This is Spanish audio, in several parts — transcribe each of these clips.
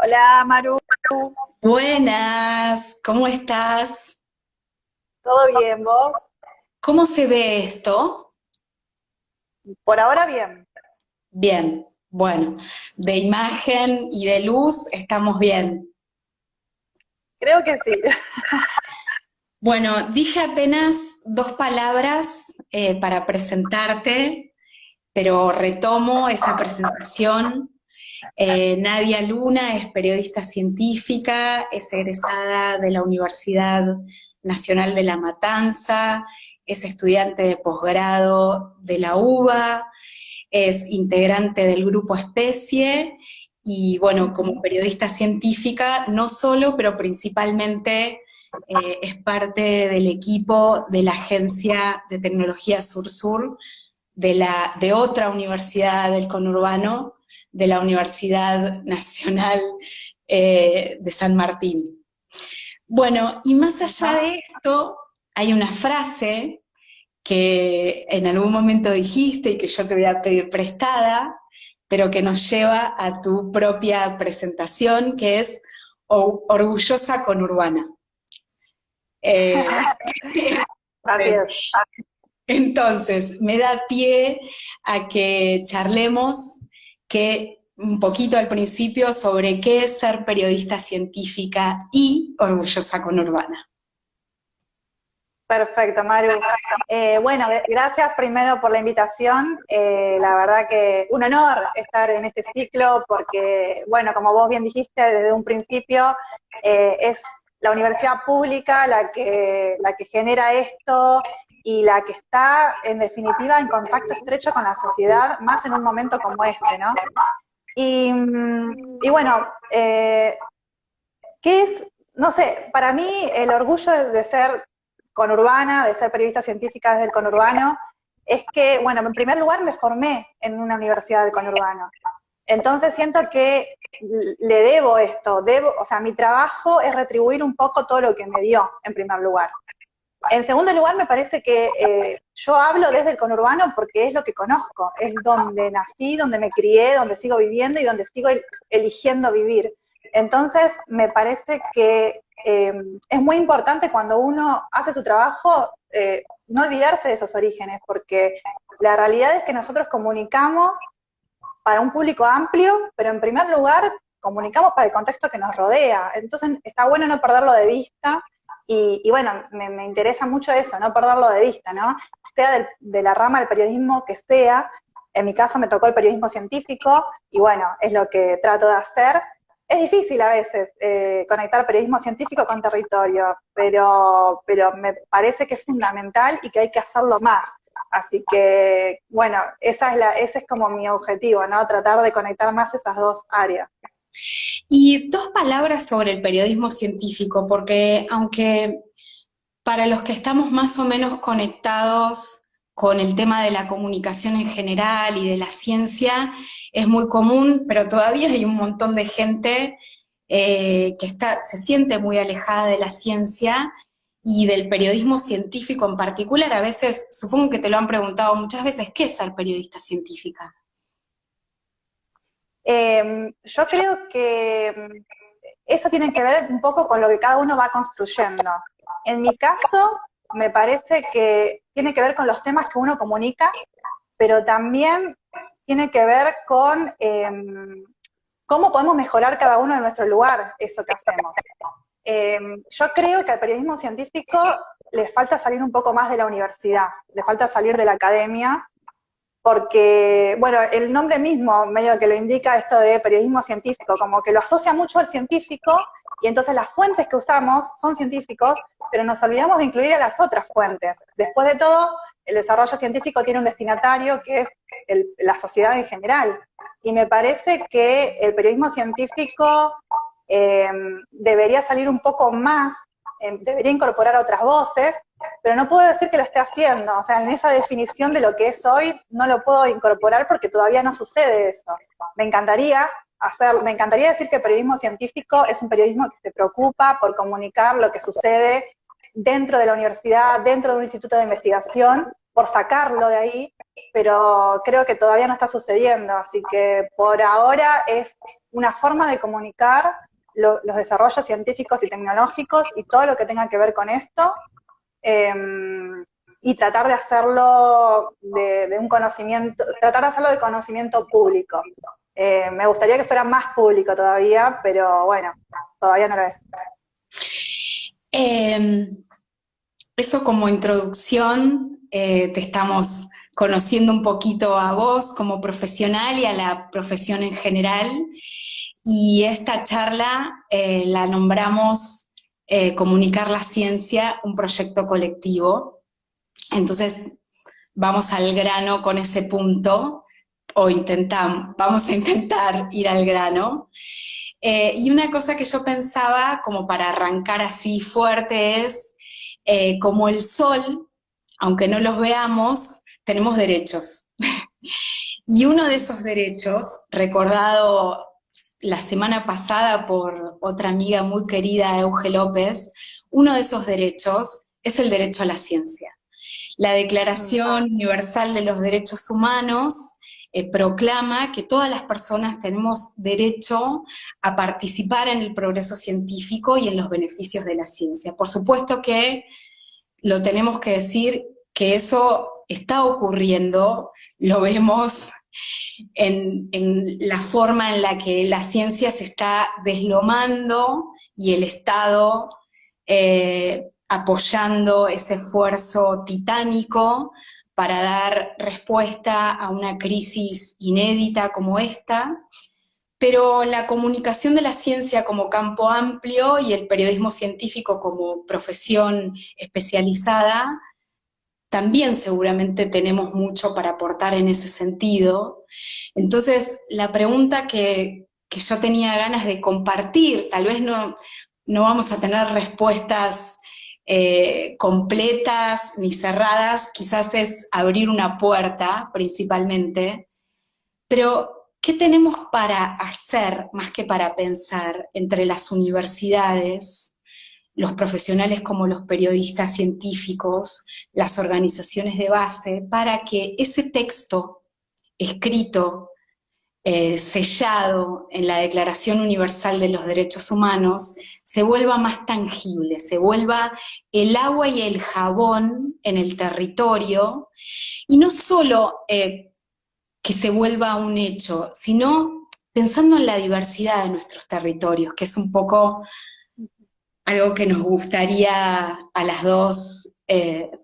Hola Maru, Buenas, ¿cómo estás? ¿todo bien vos? ¿Cómo se ve esto? Por ahora bien. Bien, bueno, de imagen y de luz estamos bien. Creo que sí. Bueno, dije apenas dos palabras para presentarte, pero retomo esa presentación. Nadia Luna es periodista científica, es egresada de la Universidad Nacional de La Matanza, es estudiante de posgrado de la UBA, es integrante del grupo Especie y bueno, como periodista científica, no solo, pero principalmente es parte del equipo de la Agencia de Tecnología Sur-Sur de otra universidad del conurbano, de la Universidad Nacional de San Martín. Bueno, y más allá Ajá. de esto, hay una frase que en algún momento dijiste y que yo te voy a pedir prestada, pero que nos lleva a tu propia presentación, que es orgullosa conurbana. Eh, Así entonces, es. entonces, me da pie a que charlemos que un poquito al principio sobre qué es ser periodista científica y orgullosa conurbana. Perfecto, Maru. Bueno, gracias primero por la invitación. La verdad que un honor estar en este ciclo porque, bueno, como vos bien dijiste desde un principio, es la universidad pública la que genera esto y la que está, en definitiva, en contacto estrecho con la sociedad, más en un momento como este, ¿no? Y bueno, ¿qué es? No sé, para mí el orgullo de ser conurbana, de ser periodista científica desde el conurbano, es que, bueno, en primer lugar me formé en una universidad del conurbano. Entonces siento que le debo esto, o sea, mi trabajo es retribuir un poco todo lo que me dio, en primer lugar. En segundo lugar, me parece que yo hablo desde el conurbano porque es lo que conozco, es donde nací, donde me crié, donde sigo viviendo y donde sigo eligiendo vivir. Entonces, me parece que es muy importante cuando uno hace su trabajo no olvidarse de esos orígenes, porque la realidad es que nosotros comunicamos para un público amplio, pero en primer lugar comunicamos para el contexto que nos rodea. Entonces está bueno no perderlo de vista y bueno, me interesa mucho eso, no perderlo de vista, ¿no? Sea de la rama del periodismo que sea, en mi caso me tocó el periodismo científico y bueno, es lo que trato de hacer. Es difícil a veces conectar periodismo científico con territorio, pero me parece que es fundamental y que hay que hacerlo más. Así que, bueno, ese es como mi objetivo, ¿no? Tratar de conectar más esas dos áreas. Y dos palabras sobre el periodismo científico, porque aunque para los que estamos más o menos conectados con el tema de la comunicación en general y de la ciencia, es muy común, pero todavía hay un montón de gente se siente muy alejada de la ciencia y del periodismo científico en particular. A veces, supongo que te lo han preguntado muchas veces, ¿qué es ser periodista científica? Yo creo que eso tiene que ver un poco con lo que cada uno va construyendo. En mi caso, me parece que tiene que ver con los temas que uno comunica, pero también tiene que ver con cómo podemos mejorar cada uno en nuestro lugar eso que hacemos. Yo creo que al periodismo científico le falta salir un poco más de la universidad, le falta salir de la academia, porque, bueno, el nombre mismo medio que lo indica esto de periodismo científico, como que lo asocia mucho al científico, y entonces las fuentes que usamos son científicos, pero nos olvidamos de incluir a las otras fuentes. Después de todo, el desarrollo científico tiene un destinatario que es la sociedad en general, y me parece que el periodismo científico debería salir un poco más, debería incorporar otras voces, pero no puedo decir que lo esté haciendo, o sea, en esa definición de lo que es hoy no lo puedo incorporar porque todavía no sucede eso. Me encantaría decir que el periodismo científico es un periodismo que se preocupa por comunicar lo que sucede dentro de la universidad, dentro de un instituto de investigación, por sacarlo de ahí, pero creo que todavía no está sucediendo, así que por ahora es una forma de comunicar los desarrollos científicos y tecnológicos y todo lo que tenga que ver con esto, y tratar de hacerlo de un conocimiento, tratar de hacerlo de conocimiento público. Me gustaría que fuera más público todavía, pero bueno, todavía no lo es. Eso como introducción, te estamos conociendo un poquito a vos como profesional y a la profesión en general, y esta charla la nombramos Comunicar la Ciencia, un proyecto colectivo. Entonces, vamos al grano con ese punto, o vamos a intentar ir al grano. Y una cosa que yo pensaba, como para arrancar así fuerte, es como el sol, aunque no los veamos, tenemos derechos. Y uno de esos derechos, recordado la semana pasada por otra amiga muy querida, Euge López, uno de esos derechos es el derecho a la ciencia. La Declaración Universal de los Derechos Humanos proclama que todas las personas tenemos derecho a participar en el progreso científico y en los beneficios de la ciencia. Por supuesto que lo tenemos que decir que eso está ocurriendo, lo vemos en la forma en la que la ciencia se está deslomando y el Estado apoyando ese esfuerzo titánico para dar respuesta a una crisis inédita como esta, pero la comunicación de la ciencia como campo amplio y el periodismo científico como profesión especializada, también seguramente tenemos mucho para aportar en ese sentido. Entonces, la pregunta que yo tenía ganas de compartir, tal vez no vamos a tener respuestas completas ni cerradas, quizás es abrir una puerta principalmente, pero ¿qué tenemos para hacer más que para pensar entre las universidades, los profesionales como los periodistas científicos, las organizaciones de base, para que ese texto escrito, sellado en la Declaración Universal de los Derechos Humanos, se vuelva más tangible, se vuelva el agua y el jabón en el territorio, y no solo que se vuelva un hecho, sino pensando en la diversidad de nuestros territorios, que es un poco algo que nos gustaría a las dos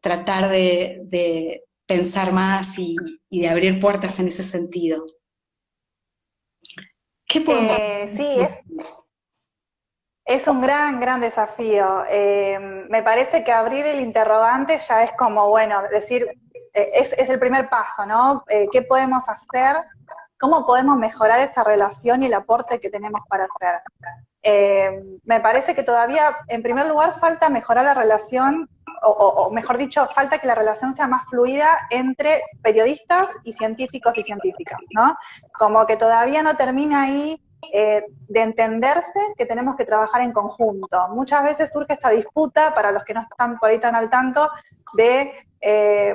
tratar de pensar más y de abrir puertas en ese sentido. ¿Qué podemos hacer? Sí, es un gran desafío. Me parece que abrir el interrogante ya es como, bueno, decir, es el primer paso, ¿no? ¿Qué podemos hacer? ¿Cómo podemos mejorar esa relación y el aporte que tenemos para hacer? Me parece que todavía, en primer lugar, falta mejorar la relación, o mejor dicho, falta que la relación sea más fluida entre periodistas y científicos y científicas, ¿no? Como que todavía no termina ahí de entenderse que tenemos que trabajar en conjunto. Muchas veces surge esta disputa, para los que no están por ahí tan al tanto, de,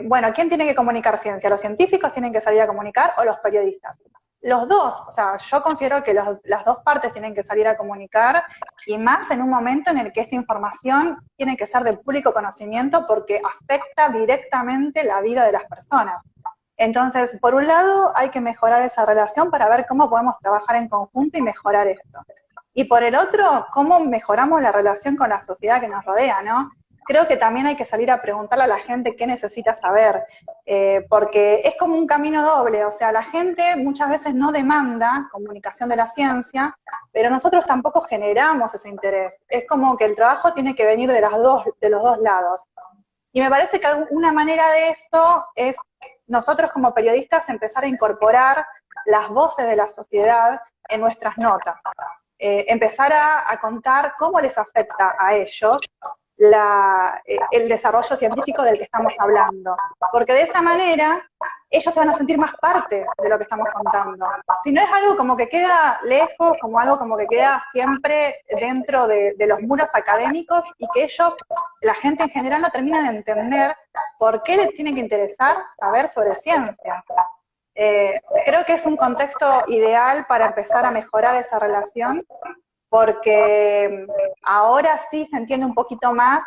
bueno, ¿quién tiene que comunicar ciencia? ¿Los científicos tienen que salir a comunicar o los periodistas? Los dos, o sea, yo considero que las dos partes tienen que salir a comunicar, y más en un momento en el que esta información tiene que ser de público conocimiento porque afecta directamente la vida de las personas. Entonces, por un lado, hay que mejorar esa relación para ver cómo podemos trabajar en conjunto y mejorar esto. Y por el otro, cómo mejoramos la relación con la sociedad que nos rodea, ¿no? Creo que también hay que salir a preguntarle a la gente qué necesita saber, porque es como un camino doble, o sea, la gente muchas veces no demanda comunicación de la ciencia, pero nosotros tampoco generamos ese interés. Es como que el trabajo tiene que venir de los dos lados. Y me parece que una manera de eso es nosotros como periodistas empezar a incorporar las voces de la sociedad en nuestras notas. Empezar a contar cómo les afecta a ellos el desarrollo científico del que estamos hablando, porque de esa manera ellos se van a sentir más parte de lo que estamos contando. Si no es algo como que queda lejos, como algo como que queda siempre dentro de los muros académicos y que ellos, la gente en general, no termina de entender por qué les tiene que interesar saber sobre ciencia. Creo que es un contexto ideal para empezar a mejorar esa relación, porque ahora sí se entiende un poquito más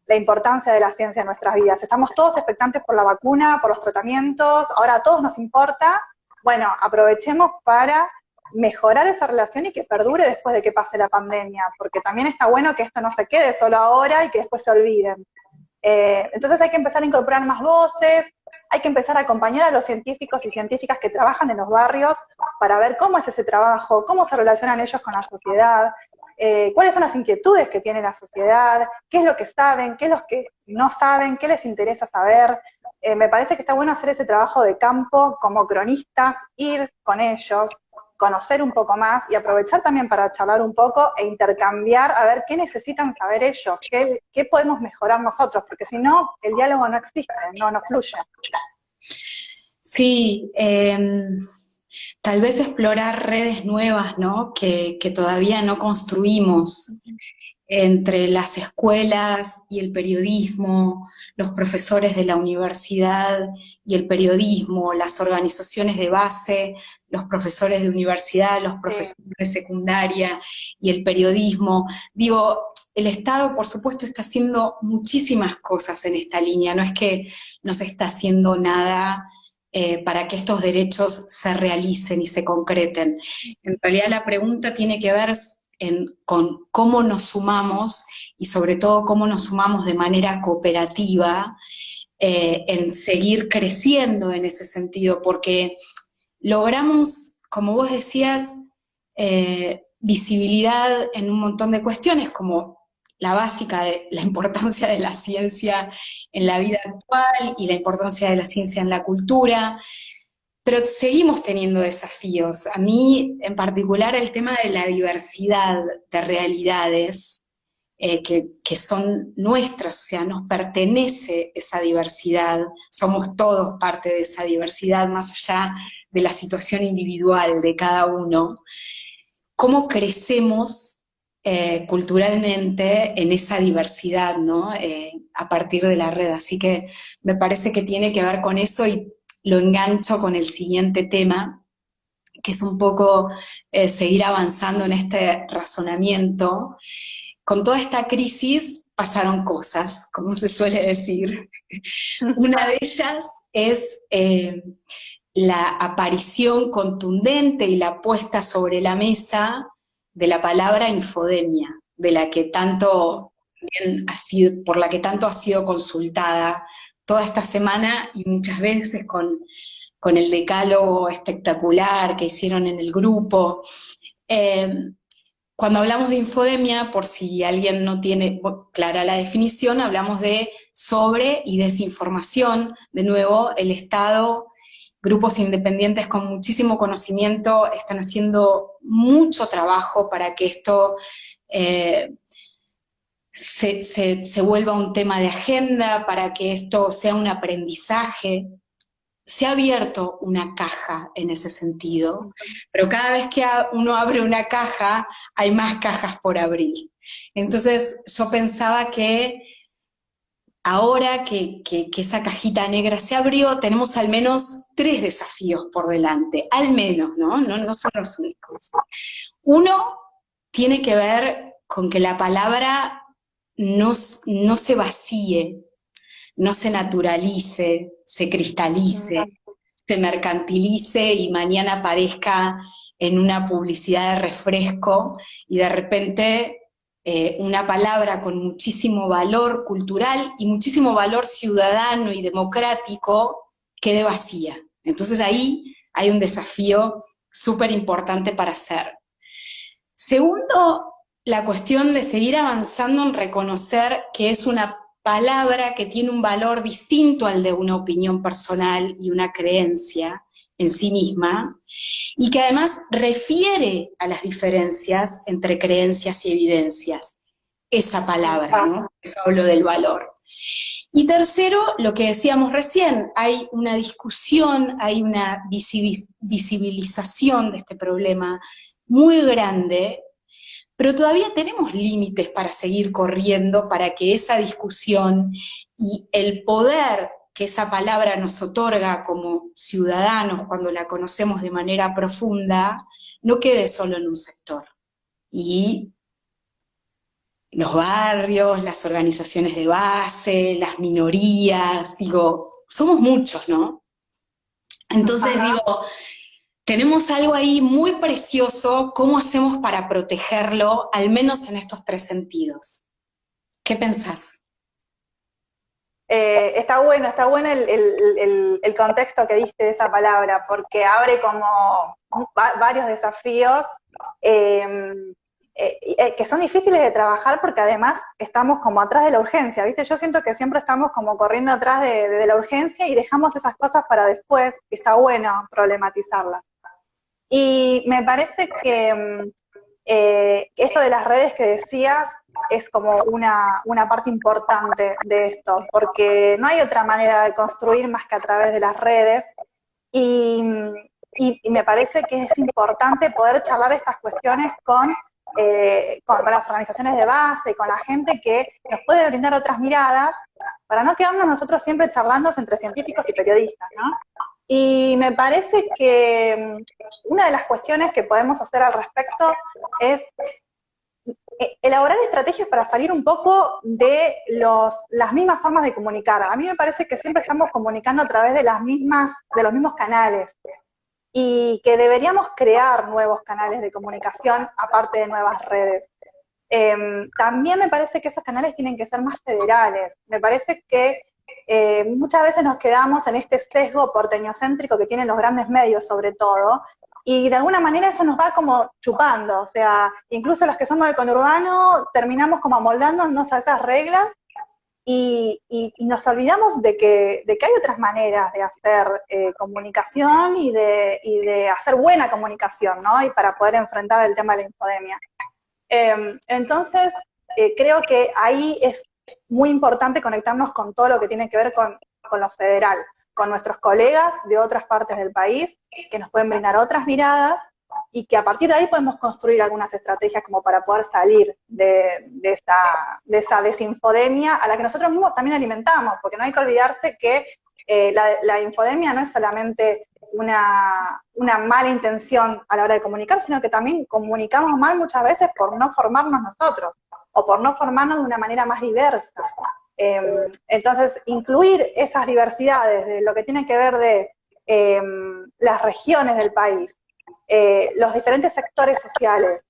la importancia de la ciencia en nuestras vidas. Estamos todos expectantes por la vacuna, por los tratamientos, ahora a todos nos importa. Bueno, aprovechemos para mejorar esa relación y que perdure después de que pase la pandemia, porque también está bueno que esto no se quede solo ahora y que después se olviden. Entonces hay que empezar a incorporar más voces, hay que empezar a acompañar a los científicos y científicas que trabajan en los barrios para ver cómo es ese trabajo, cómo se relacionan ellos con la sociedad, cuáles son las inquietudes que tiene la sociedad, qué es lo que saben, qué es lo que no saben, qué les interesa saber. Me parece que está bueno hacer ese trabajo de campo como cronistas, ir con ellos, conocer un poco más y aprovechar también para charlar un poco e intercambiar a ver qué necesitan saber ellos, qué podemos mejorar nosotros, porque si no, el diálogo no existe, no fluye. Sí, tal vez explorar redes nuevas, ¿no? Que todavía no construimos entre las escuelas y el periodismo, los profesores de la universidad y el periodismo, las organizaciones de base, los profesores de universidad, los profesores de secundaria y el periodismo. Digo, el Estado, por supuesto, está haciendo muchísimas cosas en esta línea, no es que no se está haciendo nada para que estos derechos se realicen y se concreten. En realidad la pregunta tiene que ver con cómo nos sumamos y sobre todo cómo nos sumamos de manera cooperativa en seguir creciendo en ese sentido, porque logramos, como vos decías, visibilidad en un montón de cuestiones, como la básica de la importancia de la ciencia en la vida actual y la importancia de la ciencia en la cultura, pero seguimos teniendo desafíos. A mí, en particular, el tema de la diversidad de realidades que son nuestras, o sea, nos pertenece esa diversidad, somos todos parte de esa diversidad, más allá de la situación individual de cada uno. ¿Cómo crecemos culturalmente en esa diversidad, ¿no? A partir de la red? Así que me parece que tiene que ver con eso y lo engancho con el siguiente tema, que es un poco seguir avanzando en este razonamiento. Con toda esta crisis pasaron cosas, como se suele decir. Una de ellas es la aparición contundente y la puesta sobre la mesa de la palabra infodemia, de la que tanto por la que tanto ha sido consultada toda esta semana y muchas veces con el decálogo espectacular que hicieron en el grupo. Cuando hablamos de infodemia, por si alguien no tiene clara la definición, hablamos de sobre- y desinformación. De nuevo, el Estado, grupos independientes con muchísimo conocimiento están haciendo mucho trabajo para que esto se vuelva un tema de agenda, para que esto sea un aprendizaje. Se ha abierto una caja en ese sentido, pero cada vez que uno abre una caja, hay más cajas por abrir. Entonces yo pensaba que ahora que esa cajita negra se abrió, tenemos al menos 3 desafíos por delante, al menos, ¿no? No son los únicos. Uno tiene que ver con que la palabra no se vacíe, no se naturalice, se cristalice, se mercantilice y mañana aparezca en una publicidad de refresco y de repente una palabra con muchísimo valor cultural y muchísimo valor ciudadano y democrático quede vacía. Entonces ahí hay un desafío súper importante para hacer. Segundo, la cuestión de seguir avanzando en reconocer que es una palabra que tiene un valor distinto al de una opinión personal y una creencia en sí misma, y que además refiere a las diferencias entre creencias y evidencias. esa palabra, ¿no? Eso hablo del valor. Y tercero, lo que decíamos recién, hay una discusión, hay una visibilización de este problema muy grande, pero todavía tenemos límites para seguir corriendo, para que esa discusión y el poder que esa palabra nos otorga como ciudadanos cuando la conocemos de manera profunda, no quede solo en un sector. Y los barrios, las organizaciones de base, las minorías, digo, somos muchos, ¿no? Entonces digo, tenemos algo ahí muy precioso, ¿cómo hacemos para protegerlo, al menos en estos tres sentidos? ¿Qué pensás? Está bueno el contexto que diste de esa palabra, porque abre como varios desafíos que son difíciles de trabajar porque además estamos como atrás de la urgencia, ¿viste? Yo siento que siempre estamos como corriendo atrás de la urgencia y dejamos esas cosas para después, y está bueno problematizarlas. Y me parece que esto de las redes que decías es como una parte importante de esto, porque no hay otra manera de construir más que a través de las redes, y, y me parece que es importante poder charlar estas cuestiones con las organizaciones de base y con la gente que nos puede brindar otras miradas, para no quedarnos nosotros siempre charlando entre científicos y periodistas, ¿no? Y me parece que una de las cuestiones que podemos hacer al respecto es elaborar estrategias para salir un poco de las mismas formas de comunicar. A mí me parece que siempre estamos comunicando a través de los mismos canales, y que deberíamos crear nuevos canales de comunicación aparte de nuevas redes. También me parece que esos canales tienen que ser más federales. Me parece que muchas veces nos quedamos en este sesgo porteñocéntrico que tienen los grandes medios sobre todo, y de alguna manera eso nos va como chupando, o sea, incluso los que somos del conurbano terminamos como amoldándonos a esas reglas, y nos olvidamos de que hay otras maneras de hacer comunicación y de hacer buena comunicación, ¿no? Y para poder enfrentar el tema de la infodemia. Entonces, creo que ahí es muy importante conectarnos con todo lo que tiene que ver con lo federal, con nuestros colegas de otras partes del país, que nos pueden brindar otras miradas, y que a partir de ahí podemos construir algunas estrategias como para poder salir de esa desinfodemia a la que nosotros mismos también alimentamos, porque no hay que olvidarse que la infodemia no es solamente una mala intención a la hora de comunicar, sino que también comunicamos mal muchas veces por no formarnos nosotros, o por no formarnos de una manera más diversa. Entonces, incluir esas diversidades de lo que tiene que ver de las regiones del país, los diferentes sectores sociales,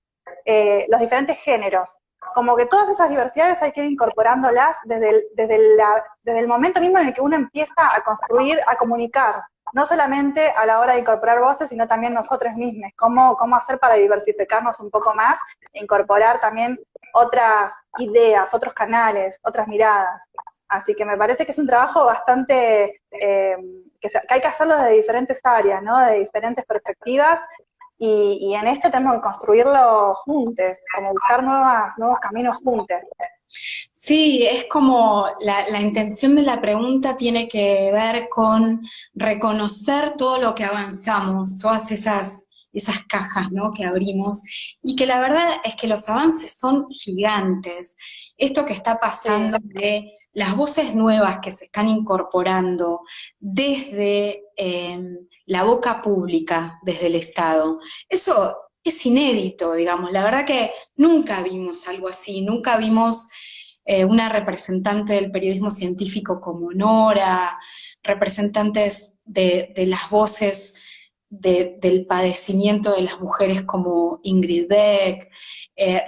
los diferentes géneros, como que todas esas diversidades hay que ir incorporándolas desde el momento mismo en el que uno empieza a construir, a comunicar, no solamente a la hora de incorporar voces, sino también nosotros mismos, cómo hacer para diversificarnos un poco más, e incorporar también otras ideas, otros canales, otras miradas. Así que me parece que es un trabajo bastante, que hay que hacerlo desde diferentes áreas, ¿no? De diferentes perspectivas, y en esto tenemos que construirlo juntos, como buscar nuevos caminos juntos. Sí, es como la intención de la pregunta tiene que ver con reconocer todo lo que avanzamos, todas esas cajas, ¿no?, que abrimos, y que la verdad es que los avances son gigantes. Esto que está pasando de las voces nuevas que se están incorporando desde la boca pública, desde el Estado, eso es inédito, digamos. La verdad que nunca vimos algo así, nunca vimos una representante del periodismo científico como Nora, representantes de las voces del padecimiento de las mujeres como Ingrid Beck,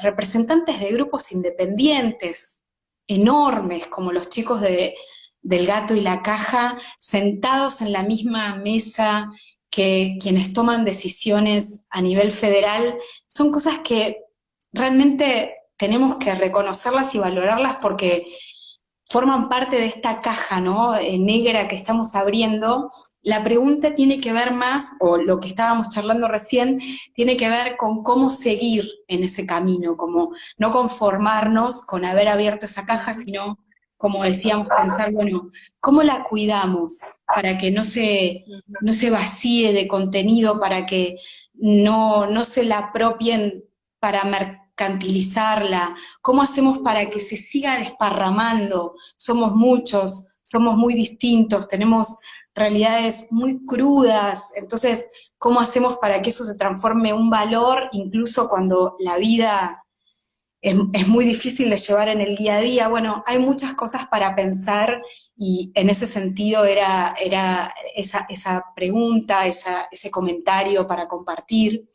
representantes de grupos independientes enormes como los chicos del Gato y la Caja, sentados en la misma mesa que quienes toman decisiones a nivel federal. Son cosas que realmente tenemos que reconocerlas y valorarlas, porque forman parte de esta caja, ¿no? Negra que estamos abriendo. La pregunta tiene que ver más, o lo que estábamos charlando recién, tiene que ver con cómo seguir en ese camino, como no conformarnos con haber abierto esa caja, sino, como decíamos, pensar, bueno, ¿cómo la cuidamos para que no se vacíe de contenido, para que no se la apropien para mercantilizarla? ¿Cómo hacemos para que se siga desparramando? Somos muchos, somos muy distintos, tenemos realidades muy crudas, entonces, ¿cómo hacemos para que eso se transforme en un valor, incluso cuando la vida es muy difícil de llevar en el día a día? Bueno, hay muchas cosas para pensar y en ese sentido era esa pregunta, ese comentario para compartir.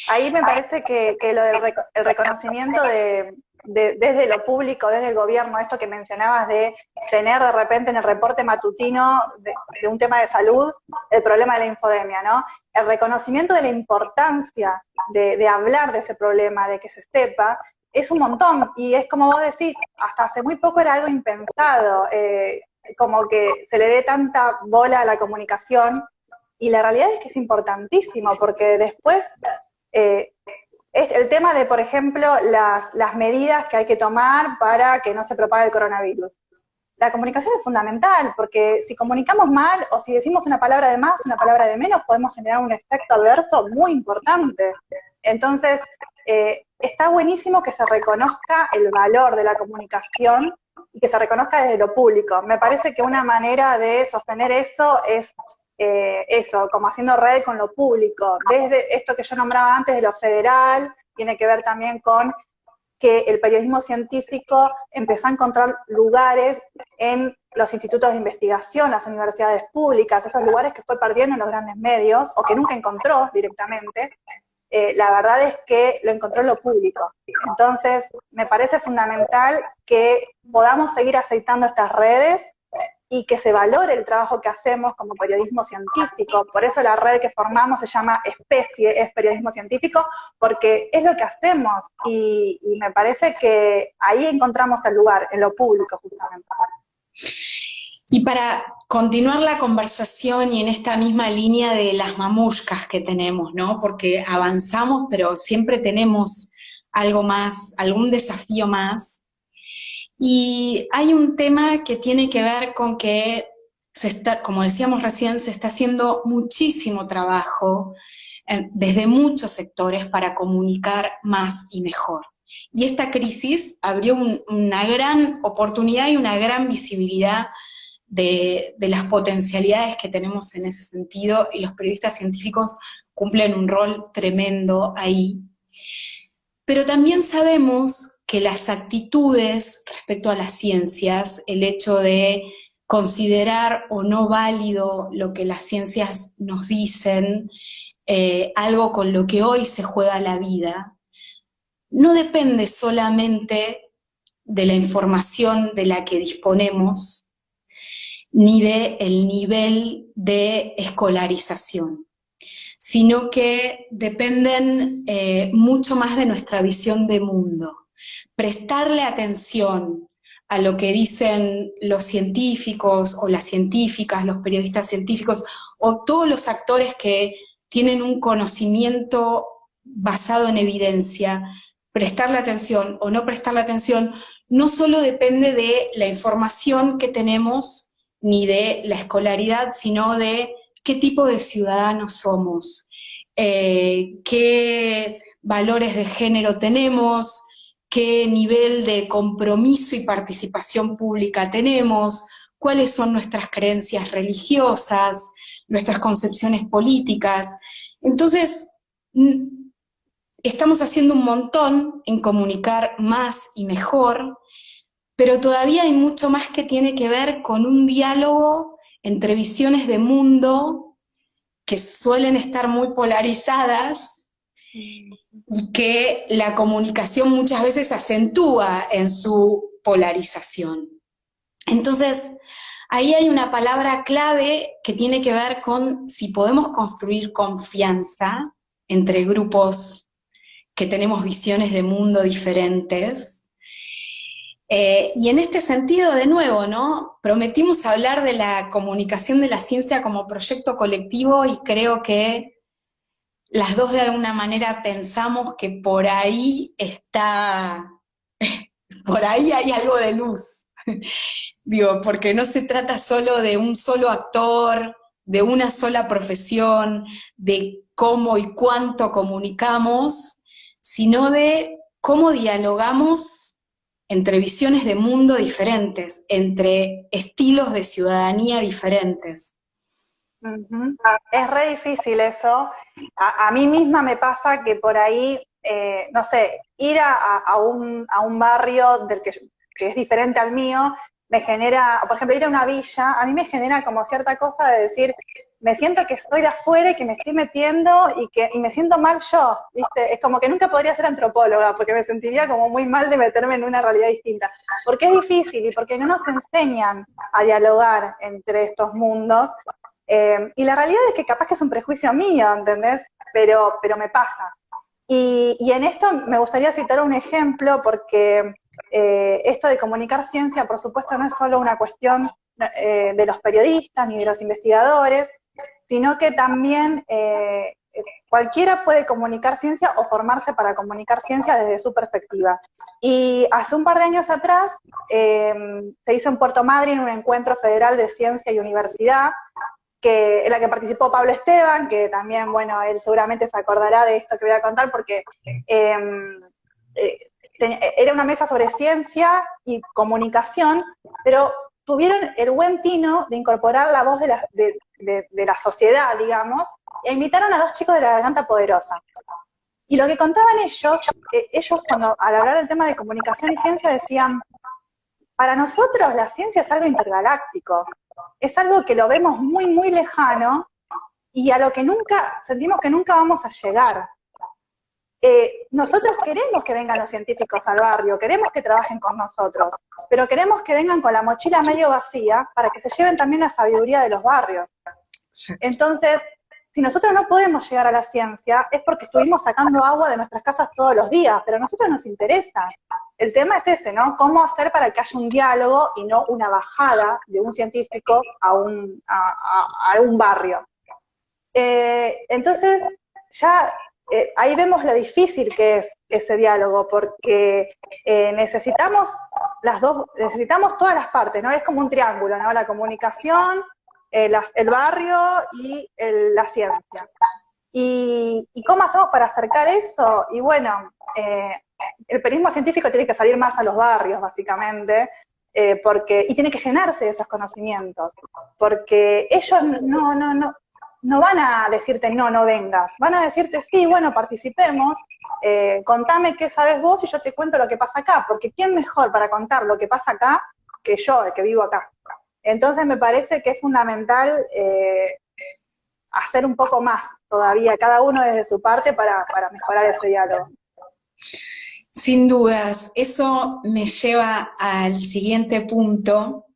Ahí me parece que lo del el reconocimiento desde lo público, desde el gobierno, esto que mencionabas de tener de repente en el reporte matutino de un tema de salud, el problema de la infodemia, ¿no? El reconocimiento de la importancia de hablar de ese problema, de que se sepa, es un montón, y es como vos decís, hasta hace muy poco era algo impensado, como que se le dé tanta bola a la comunicación, y la realidad es que es importantísimo, porque después es el tema de, por ejemplo, las medidas que hay que tomar para que no se propague el coronavirus. La comunicación es fundamental, porque si comunicamos mal o si decimos una palabra de más, una palabra de menos, podemos generar un efecto adverso muy importante. Entonces, está buenísimo que se reconozca el valor de la comunicación y que se reconozca desde lo público. Me parece que una manera de sostener eso es eso, como haciendo red con lo público, desde esto que yo nombraba antes de lo federal, tiene que ver también con que el periodismo científico empezó a encontrar lugares en los institutos de investigación, las universidades públicas, esos lugares que fue perdiendo en los grandes medios, o que nunca encontró directamente. La verdad es que lo encontró en lo público. Entonces, me parece fundamental que podamos seguir aceitando estas redes y que se valore el trabajo que hacemos como periodismo científico. Por eso la red que formamos se llama Especie, es periodismo científico, porque es lo que hacemos, y me parece que ahí encontramos el lugar, en lo público justamente. Y para continuar la conversación y en esta misma línea de las mamushkas que tenemos, ¿no? Porque avanzamos, pero siempre tenemos algo más, algún desafío más. Y hay un tema que tiene que ver con que como decíamos recién, se está haciendo muchísimo trabajo desde muchos sectores para comunicar más y mejor. Y esta crisis abrió una gran oportunidad y una gran visibilidad de las potencialidades que tenemos en ese sentido, y los periodistas científicos cumplen un rol tremendo ahí. Pero también sabemos que las actitudes respecto a las ciencias, el hecho de considerar o no válido lo que las ciencias nos dicen, algo con lo que hoy se juega la vida, no depende solamente de la información de la que disponemos, ni del nivel de escolarización, sino que dependen mucho más de nuestra visión de mundo. Prestarle atención a lo que dicen los científicos o las científicas, los periodistas científicos, o todos los actores que tienen un conocimiento basado en evidencia, prestarle atención o no prestarle atención, no solo depende de la información que tenemos, ni de la escolaridad, sino de qué tipo de ciudadanos somos, qué valores de género tenemos, qué nivel de compromiso y participación pública tenemos, cuáles son nuestras creencias religiosas, nuestras concepciones políticas. Entonces, estamos haciendo un montón en comunicar más y mejor, pero todavía hay mucho más que tiene que ver con un diálogo entre visiones de mundo que suelen estar muy polarizadas y que la comunicación muchas veces acentúa en su polarización. Entonces, ahí hay una palabra clave que tiene que ver con si podemos construir confianza entre grupos que tenemos visiones de mundo diferentes, Y en este sentido, de nuevo, ¿no? Prometimos hablar de la comunicación de la ciencia como proyecto colectivo y creo que las dos de alguna manera pensamos que por ahí está, por ahí hay algo de luz. Digo, porque no se trata solo de un solo actor, de una sola profesión, de cómo y cuánto comunicamos, sino de cómo dialogamos entre visiones de mundo diferentes, entre estilos de ciudadanía diferentes. Ujú. Es re difícil eso. A mí misma me pasa que por ahí, no sé, ir a un barrio que es diferente al mío, me genera, por ejemplo, ir a una villa, a mí me genera como cierta cosa de decir, me siento que estoy de afuera y que me estoy metiendo y me siento mal yo, ¿viste? Es como que nunca podría ser antropóloga, porque me sentiría como muy mal de meterme en una realidad distinta. Porque es difícil y porque no nos enseñan a dialogar entre estos mundos. Y la realidad es que capaz que es un prejuicio mío, ¿entendés? Pero me pasa. Y en esto me gustaría citar un ejemplo porque esto de comunicar ciencia, por supuesto, no es solo una cuestión de los periodistas ni de los investigadores, sino que también cualquiera puede comunicar ciencia o formarse para comunicar ciencia desde su perspectiva. Y hace un par de años atrás se hizo en Puerto Madryn un encuentro federal de ciencia y universidad, en la que participó Pablo Esteban, que también, bueno, él seguramente se acordará de esto que voy a contar, porque era una mesa sobre ciencia y comunicación, pero tuvieron el buen tino de incorporar la voz de la sociedad, digamos, e invitaron a dos chicos de la Garganta Poderosa. Y lo que contaban ellos cuando al hablar del tema de comunicación y ciencia decían, para nosotros la ciencia es algo intergaláctico, es algo que lo vemos muy, muy lejano y a lo que sentimos que nunca vamos a llegar. Nosotros queremos que vengan los científicos al barrio, queremos que trabajen con nosotros, pero queremos que vengan con la mochila medio vacía para que se lleven también la sabiduría de los barrios. Entonces, si nosotros no podemos llegar a la ciencia, es porque estuvimos sacando agua de nuestras casas todos los días, pero a nosotros nos interesa. El tema es ese, ¿no? ¿Cómo hacer para que haya un diálogo y no una bajada de un científico a un barrio? Entonces, ya ahí vemos lo difícil que es ese diálogo, porque necesitamos todas las partes, ¿no? Es como un triángulo, ¿no? La comunicación, el barrio y la ciencia. ¿Y cómo hacemos para acercar eso? Y bueno, el periodismo científico tiene que salir más a los barrios, básicamente, y tiene que llenarse de esos conocimientos, porque ellos no van a decirte no vengas, van a decirte sí, bueno, participemos, contame qué sabes vos y yo te cuento lo que pasa acá, porque ¿quién mejor para contar lo que pasa acá que yo, el que vivo acá? Entonces me parece que es fundamental hacer un poco más todavía, cada uno desde su parte para mejorar ese diálogo. Sin dudas, eso me lleva al siguiente punto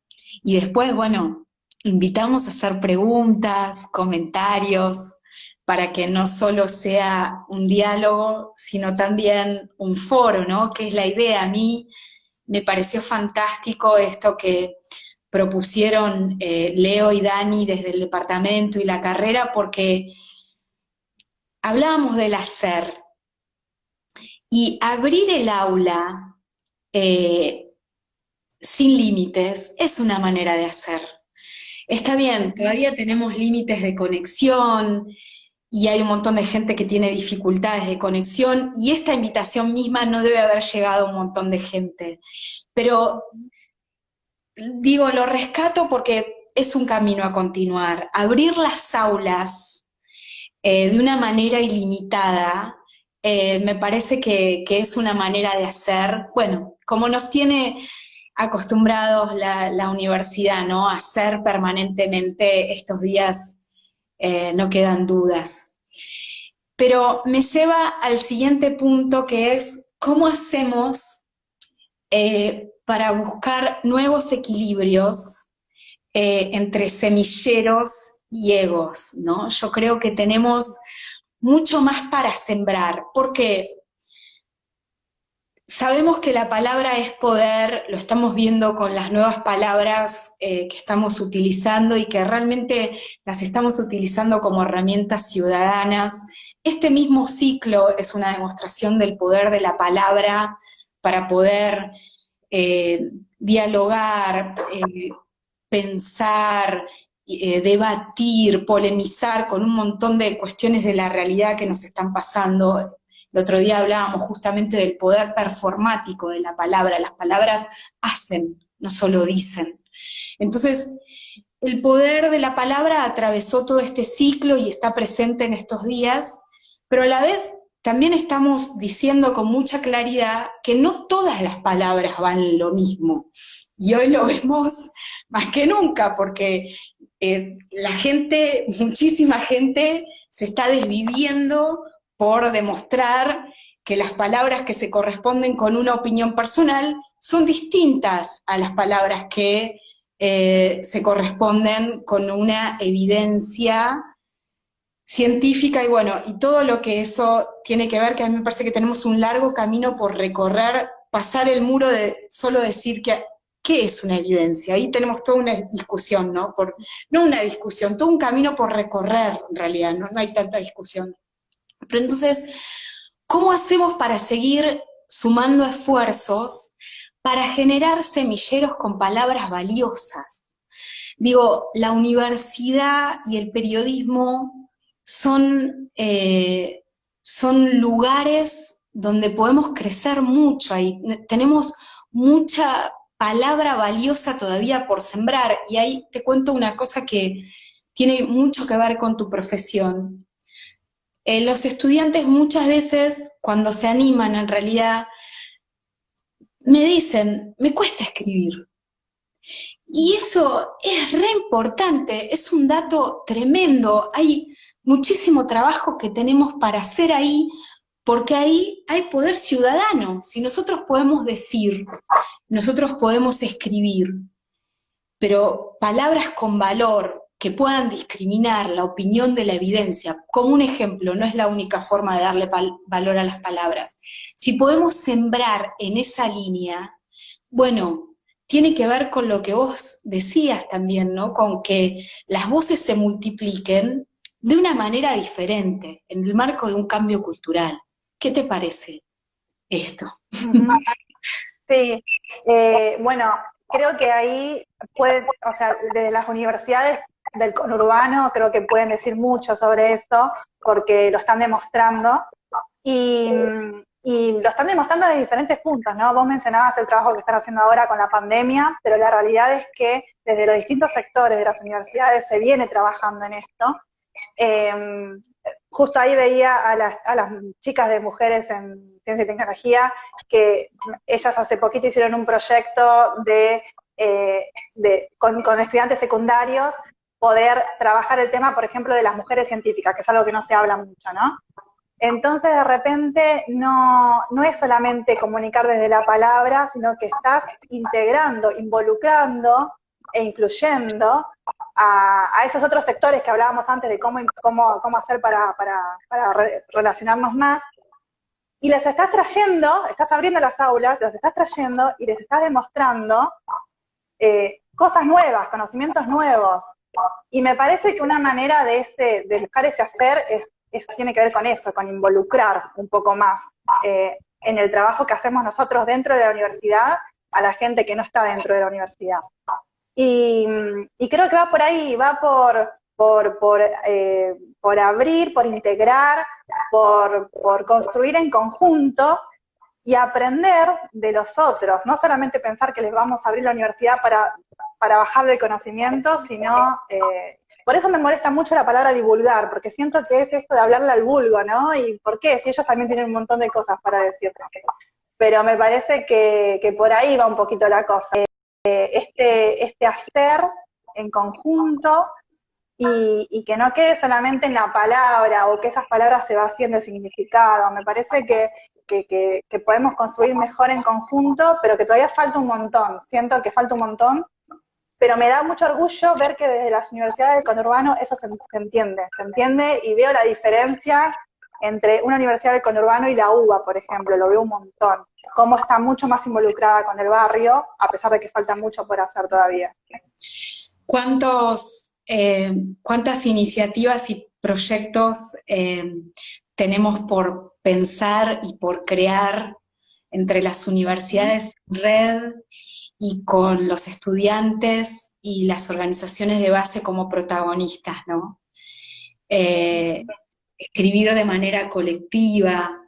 y después, bueno, invitamos a hacer preguntas, comentarios, para que no solo sea un diálogo, sino también un foro, ¿no? Que es la idea. A mí me pareció fantástico esto que propusieron Leo y Dani desde el departamento y la carrera, porque hablábamos del hacer. Y abrir el aula sin límites es una manera de hacer. Está bien, todavía tenemos límites de conexión y hay un montón de gente que tiene dificultades de conexión y esta invitación misma no debe haber llegado a un montón de gente. Pero digo, lo rescato porque es un camino a continuar. Abrir las aulas de una manera ilimitada me parece que es una manera de hacer, bueno, como nos tiene acostumbrados la universidad, ¿no? A hacer permanentemente estos días, no quedan dudas. Pero me lleva al siguiente punto que es, ¿cómo hacemos para buscar nuevos equilibrios entre semilleros y egos, ¿no? Yo creo que tenemos mucho más para sembrar, porque Sabemos que la palabra es poder, lo estamos viendo con las nuevas palabras que estamos utilizando y que realmente las estamos utilizando como herramientas ciudadanas. Este mismo ciclo es una demostración del poder de la palabra para poder dialogar, pensar, debatir, polemizar con un montón de cuestiones de la realidad que nos están pasando. El otro día hablábamos justamente del poder performático de la palabra. Las palabras hacen, no solo dicen. Entonces, el poder de la palabra atravesó todo este ciclo y está presente en estos días, pero a la vez también estamos diciendo con mucha claridad que no todas las palabras van lo mismo. Y hoy lo vemos más que nunca, porque la gente, muchísima gente, se está desviviendo por demostrar que las palabras que se corresponden con una opinión personal son distintas a las palabras que se corresponden con una evidencia científica y bueno, y todo lo que eso tiene que ver, que a mí me parece que tenemos un largo camino por recorrer, pasar el muro de solo decir que ¿qué es una evidencia? Ahí tenemos toda una discusión, ¿no? No una discusión, todo un camino por recorrer en realidad, no hay tanta discusión. Pero entonces, ¿cómo hacemos para seguir sumando esfuerzos para generar semilleros con palabras valiosas? Digo, la universidad y el periodismo son lugares donde podemos crecer mucho, ahí tenemos mucha palabra valiosa todavía por sembrar, y ahí te cuento una cosa que tiene mucho que ver con tu profesión. Los estudiantes muchas veces, cuando se animan en realidad, me dicen, me cuesta escribir. Y eso es re importante, es un dato tremendo. Hay muchísimo trabajo que tenemos para hacer ahí, porque ahí hay poder ciudadano. Si nosotros podemos decir, nosotros podemos escribir, pero palabras con valor que puedan discriminar la opinión de la evidencia, como un ejemplo, no es la única forma de darle valor a las palabras. Si podemos sembrar en esa línea, bueno, tiene que ver con lo que vos decías también, ¿no? Con que las voces se multipliquen de una manera diferente, en el marco de un cambio cultural. ¿Qué te parece esto? Ujú. Sí, bueno, creo que ahí puede, o sea, desde las universidades del conurbano creo que pueden decir mucho sobre eso, porque lo están demostrando, y, y lo están demostrando desde diferentes puntos, ¿no? Vos mencionabas el trabajo que están haciendo ahora con la pandemia, pero la realidad es que desde los distintos sectores de las universidades se viene trabajando en esto. Eh, Justo ahí veía a las chicas de mujeres en ciencia y tecnología, que ellas hace poquito hicieron un proyecto con estudiantes secundarios, poder trabajar el tema, por ejemplo, de las mujeres científicas, que es algo que no se habla mucho, ¿no? Entonces, de repente, no es solamente comunicar desde la palabra, sino que estás integrando, involucrando e incluyendo a esos otros sectores que hablábamos antes de cómo hacer para relacionarnos más, y les estás trayendo, estás abriendo las aulas, los estás trayendo y les estás demostrando cosas nuevas, conocimientos nuevos. Y me parece que una manera de buscar ese hacer tiene que ver con eso, con involucrar un poco más en el trabajo que hacemos nosotros dentro de la universidad a la gente que no está dentro de la universidad. Y creo que va por ahí, va por abrir, por integrar, por construir en conjunto y aprender de los otros, no solamente pensar que les vamos a abrir la universidad para bajarle el conocimiento, sino, por eso me molesta mucho la palabra divulgar, porque siento que es esto de hablarle al vulgo, ¿no? ¿Y por qué? Si ellos también tienen un montón de cosas para decir. Pero me parece que por ahí va un poquito la cosa. Este hacer en conjunto y que no quede solamente en la palabra o que esas palabras se vacíen de significado. Me parece que podemos construir mejor en conjunto, pero que todavía falta un montón. Siento que falta un montón, pero me da mucho orgullo ver que desde las universidades del conurbano eso se entiende y veo la diferencia entre una universidad del conurbano y la UBA, por ejemplo, lo veo un montón. Cómo está mucho más involucrada con el barrio, a pesar de que falta mucho por hacer todavía. ¿Cuántas iniciativas y proyectos tenemos por pensar y por crear entre las universidades en red y con los estudiantes y las organizaciones de base como protagonistas, ¿no? Escribir de manera colectiva,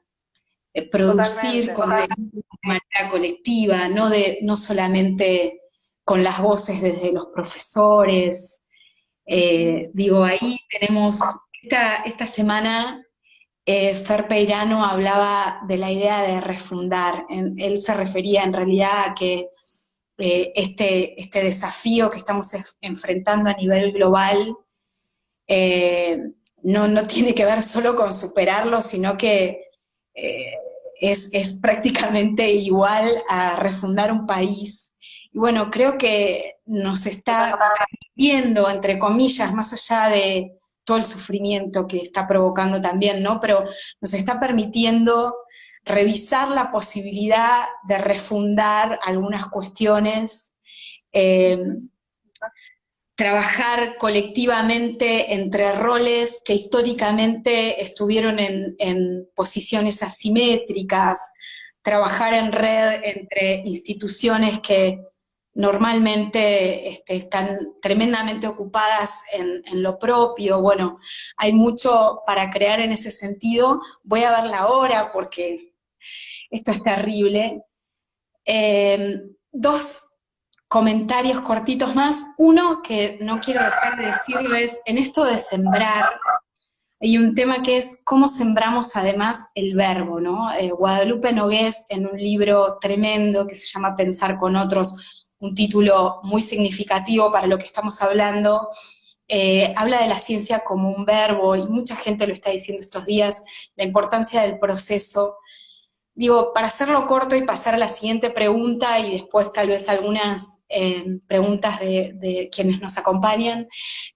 producir contenido de manera colectiva, no solamente con las voces desde los profesores. Ahí tenemos, esta semana Fer Peirano hablaba de la idea de refundar. Él se refería en realidad a que este desafío que estamos enfrentando a nivel global no tiene que ver solo con superarlo, sino que es prácticamente igual a refundar un país. Y bueno, creo que nos está permitiendo, entre comillas, más allá de todo el sufrimiento que está provocando también, ¿no? Pero nos está permitiendo revisar la posibilidad de refundar algunas cuestiones, trabajar colectivamente entre roles que históricamente estuvieron en posiciones asimétricas, trabajar en red entre instituciones que normalmente están tremendamente ocupadas en lo propio. Bueno, hay mucho para crear en ese sentido. Voy a ver la hora porque esto es terrible. Dos comentarios cortitos más. Uno que no quiero dejar de decirlo es, en esto de sembrar, hay un tema que es cómo sembramos además el verbo, ¿no? Guadalupe Nogués, en un libro tremendo que se llama Pensar con otros, un título muy significativo para lo que estamos hablando, habla de la ciencia como un verbo, y mucha gente lo está diciendo estos días, la importancia del proceso. Digo, para hacerlo corto y pasar a la siguiente pregunta y después tal vez algunas preguntas de quienes nos acompañan,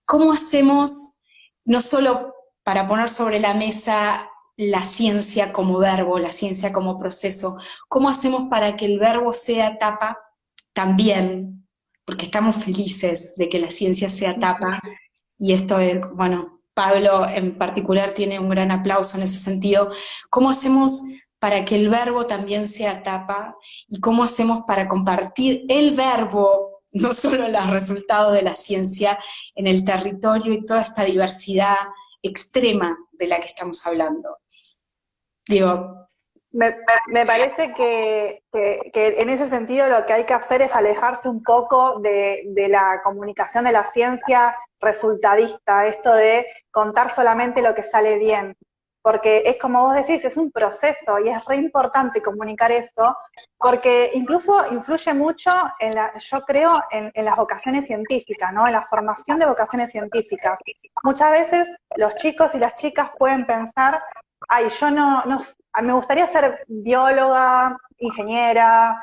¿cómo hacemos, no solo para poner sobre la mesa la ciencia como verbo, la ciencia como proceso, cómo hacemos para que el verbo sea tapa también, porque estamos felices de que la ciencia sea tapa, y esto es, bueno, Pablo en particular tiene un gran aplauso en ese sentido, ¿cómo hacemos para que el verbo también sea tapa, y cómo hacemos para compartir el verbo, no solo los resultados de la ciencia, en el territorio y toda esta diversidad extrema de la que estamos hablando? Digo, me parece que en ese sentido lo que hay que hacer es alejarse un poco de la comunicación de la ciencia resultadista, esto de contar solamente lo que sale bien, porque es como vos decís, es un proceso y es re importante comunicar eso, porque incluso influye mucho yo creo, en las vocaciones científicas, ¿no? En la formación de vocaciones científicas. Muchas veces los chicos y las chicas pueden pensar, ay, yo me gustaría ser bióloga, ingeniera,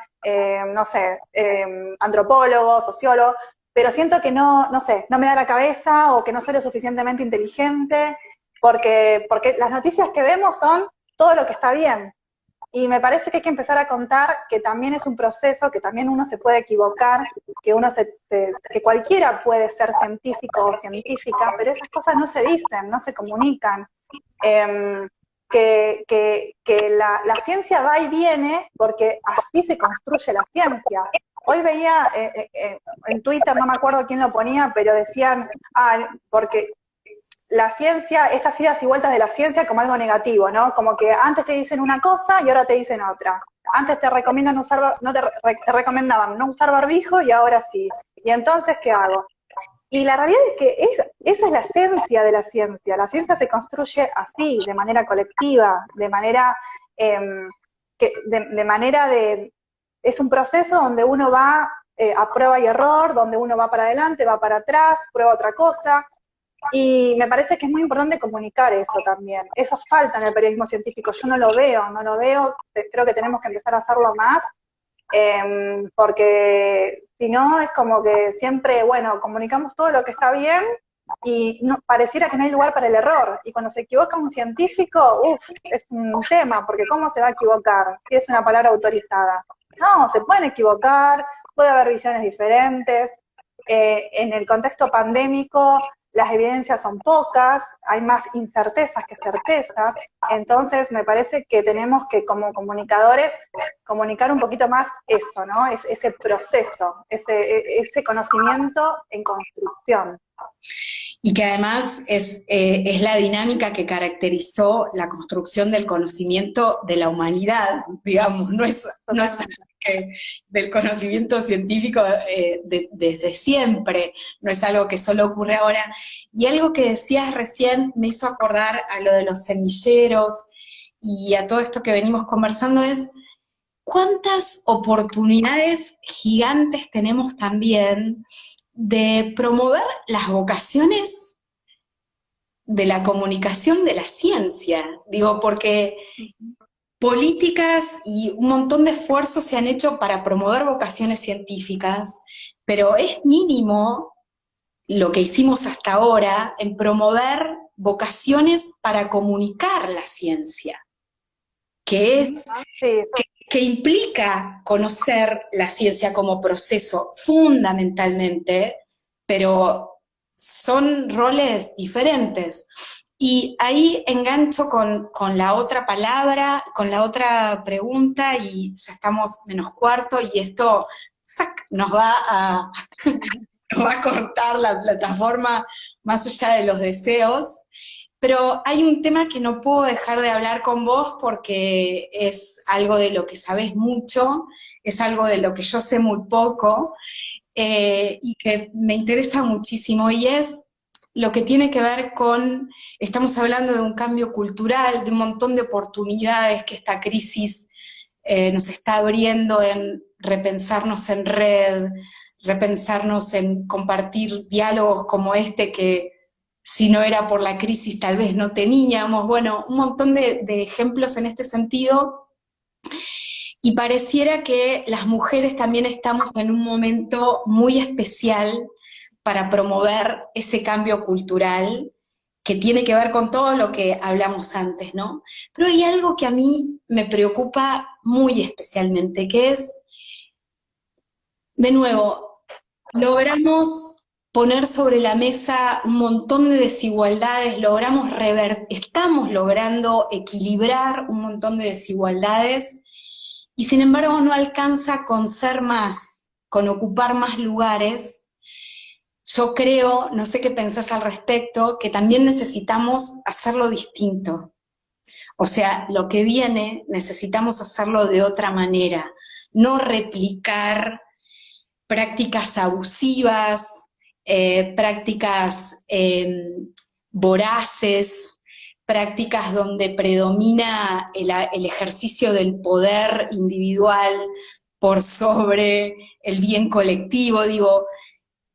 no sé, antropólogo, sociólogo, pero siento que no sé, no me da la cabeza o que no soy lo suficientemente inteligente, porque las noticias que vemos son todo lo que está bien. Y me parece que hay que empezar a contar que también es un proceso, que también uno se puede equivocar, que cualquiera puede ser científico o científica, pero esas cosas no se dicen, no se comunican. Que la ciencia va y viene porque así se construye la ciencia. Hoy veía en Twitter, no me acuerdo quién lo ponía, pero decían, porque la ciencia, estas idas y vueltas de la ciencia como algo negativo, ¿no? Como que antes te dicen una cosa y ahora te dicen otra. Antes te recomiendan te recomendaban no usar barbijo y ahora sí. ¿Y entonces qué hago? Y la realidad es que esa es la esencia de la ciencia. La ciencia se construye así, de manera colectiva, de manera es un proceso donde uno va a prueba y error, donde uno va para adelante, va para atrás, prueba otra cosa. Y me parece que es muy importante comunicar eso también. Eso falta en el periodismo científico. Yo no lo veo, creo que tenemos que empezar a hacerlo más, porque si no es como que siempre, bueno, comunicamos todo lo que está bien y no, pareciera que no hay lugar para el error, y cuando se equivoca un científico, es un tema, porque ¿cómo se va a equivocar si es una palabra autorizada? No, se pueden equivocar, puede haber visiones diferentes, en el contexto pandémico las evidencias son pocas, hay más incertezas que certezas, entonces me parece que tenemos que como comunicadores comunicar un poquito más eso, ¿no? Ese proceso, ese conocimiento en construcción. Y que además es la dinámica que caracterizó la construcción del conocimiento de la humanidad, digamos, no es que del conocimiento científico desde siempre, no es algo que solo ocurre ahora. Y algo que decías recién me hizo acordar a lo de los semilleros y a todo esto que venimos conversando es cuántas oportunidades gigantes tenemos también de promover las vocaciones de la comunicación de la ciencia. Digo, porque políticas y un montón de esfuerzos se han hecho para promover vocaciones científicas, pero es mínimo lo que hicimos hasta ahora en promover vocaciones para comunicar la ciencia, que es que implica conocer la ciencia como proceso fundamentalmente, pero son roles diferentes. Y ahí engancho con la otra palabra, con la otra pregunta, y ya estamos menos cuarto, y esto nos va a cortar la plataforma más allá de los deseos. Pero hay un tema que no puedo dejar de hablar con vos porque es algo de lo que sabés mucho, es algo de lo que yo sé muy poco, y que me interesa muchísimo, y es lo que tiene que ver con, estamos hablando de un cambio cultural, de un montón de oportunidades que esta crisis nos está abriendo en repensarnos en red, repensarnos en compartir diálogos como este que si no era por la crisis tal vez no teníamos, bueno, un montón de ejemplos en este sentido, y pareciera que las mujeres también estamos en un momento muy especial para promover ese cambio cultural que tiene que ver con todo lo que hablamos antes, ¿no? Pero hay algo que a mí me preocupa muy especialmente, que es, de nuevo, logramos poner sobre la mesa un montón de desigualdades, estamos logrando equilibrar un montón de desigualdades, y sin embargo no alcanza con ser más, con ocupar más lugares. Yo creo, no sé qué pensás al respecto, que también necesitamos hacerlo distinto. O sea, lo que viene necesitamos hacerlo de otra manera, no replicar prácticas abusivas, prácticas voraces, prácticas donde predomina el ejercicio del poder individual por sobre el bien colectivo. Digo,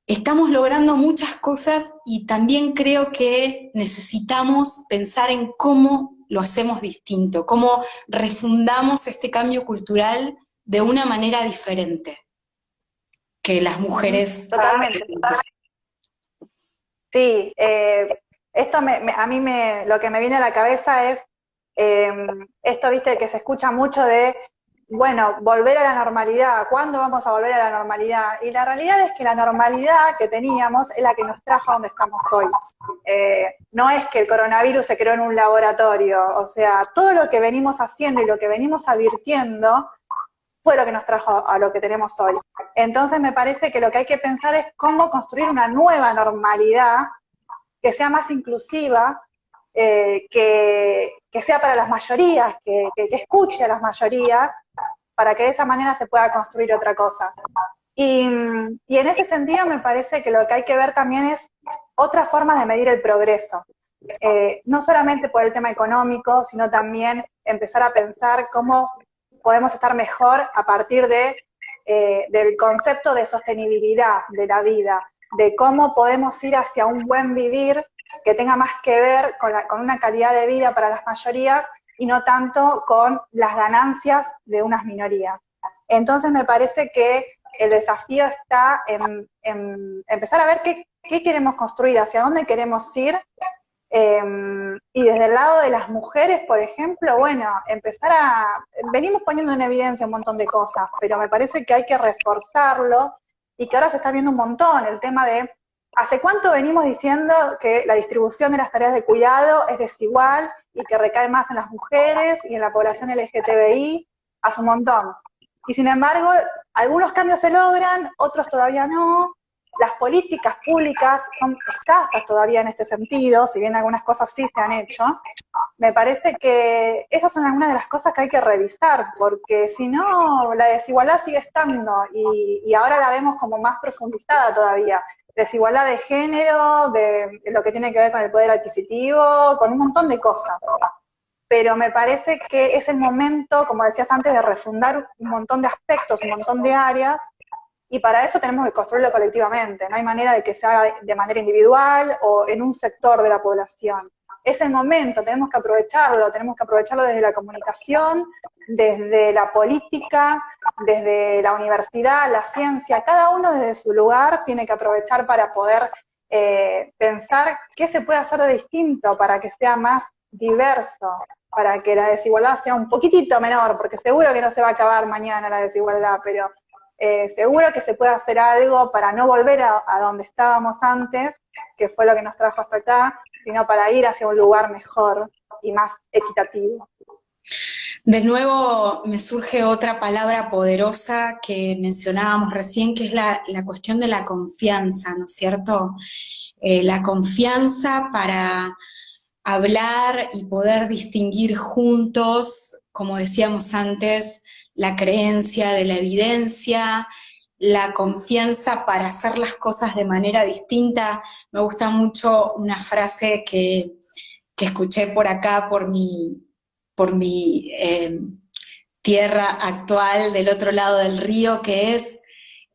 estamos logrando muchas cosas y también creo que necesitamos pensar en cómo lo hacemos distinto, cómo refundamos este cambio cultural de una manera diferente que las mujeres. Totalmente. Sí, esto a mí lo que me viene a la cabeza es esto, viste, que se escucha mucho de, bueno, volver a la normalidad, ¿cuándo vamos a volver a la normalidad? Y la realidad es que la normalidad que teníamos es la que nos trajo a donde estamos hoy. No es que el coronavirus se creó en un laboratorio, o sea, todo lo que venimos haciendo y lo que venimos advirtiendo fue lo que nos trajo a lo que tenemos hoy. Entonces me parece que lo que hay que pensar es cómo construir una nueva normalidad que sea más inclusiva, que sea para las mayorías, que escuche a las mayorías, para que de esa manera se pueda construir otra cosa. Y en ese sentido me parece que lo que hay que ver también es otras formas de medir el progreso. No solamente por el tema económico, sino también empezar a pensar cómo podemos estar mejor a partir del concepto de sostenibilidad de la vida, de cómo podemos ir hacia un buen vivir que tenga más que ver con una calidad de vida para las mayorías y no tanto con las ganancias de unas minorías. Entonces me parece que el desafío está en empezar a ver qué queremos construir, hacia dónde queremos ir. Y desde el lado de las mujeres, por ejemplo, bueno, venimos poniendo en evidencia un montón de cosas, pero me parece que hay que reforzarlo y que ahora se está viendo un montón el tema de, ¿hace cuánto venimos diciendo que la distribución de las tareas de cuidado es desigual y que recae más en las mujeres y en la población LGTBI? Hace un montón. Y sin embargo, algunos cambios se logran, otros todavía no. Las políticas públicas son escasas todavía en este sentido, si bien algunas cosas sí se han hecho. Me parece que esas son algunas de las cosas que hay que revisar, porque si no, la desigualdad sigue estando y ahora la vemos como más profundizada todavía. Desigualdad de género, de lo que tiene que ver con el poder adquisitivo, con un montón de cosas. Pero me parece que es el momento, como decías antes, de refundar un montón de aspectos, un montón de áreas, y para eso tenemos que construirlo colectivamente, no hay manera de que se haga de manera individual o en un sector de la población. Es el momento, tenemos que aprovecharlo desde la comunicación, desde la política, desde la universidad, la ciencia, cada uno desde su lugar tiene que aprovechar para poder pensar qué se puede hacer de distinto para que sea más diverso, para que la desigualdad sea un poquitito menor, porque seguro que no se va a acabar mañana la desigualdad, pero seguro que se puede hacer algo para no volver a donde estábamos antes, que fue lo que nos trajo hasta acá, sino para ir hacia un lugar mejor y más equitativo. De nuevo me surge otra palabra poderosa que mencionábamos recién, que es la cuestión de la confianza, ¿no es cierto? La confianza para hablar y poder distinguir juntos, como decíamos antes, la creencia de la evidencia, la confianza para hacer las cosas de manera distinta. Me gusta mucho una frase que escuché por acá, por mi tierra actual, del otro lado del río, que es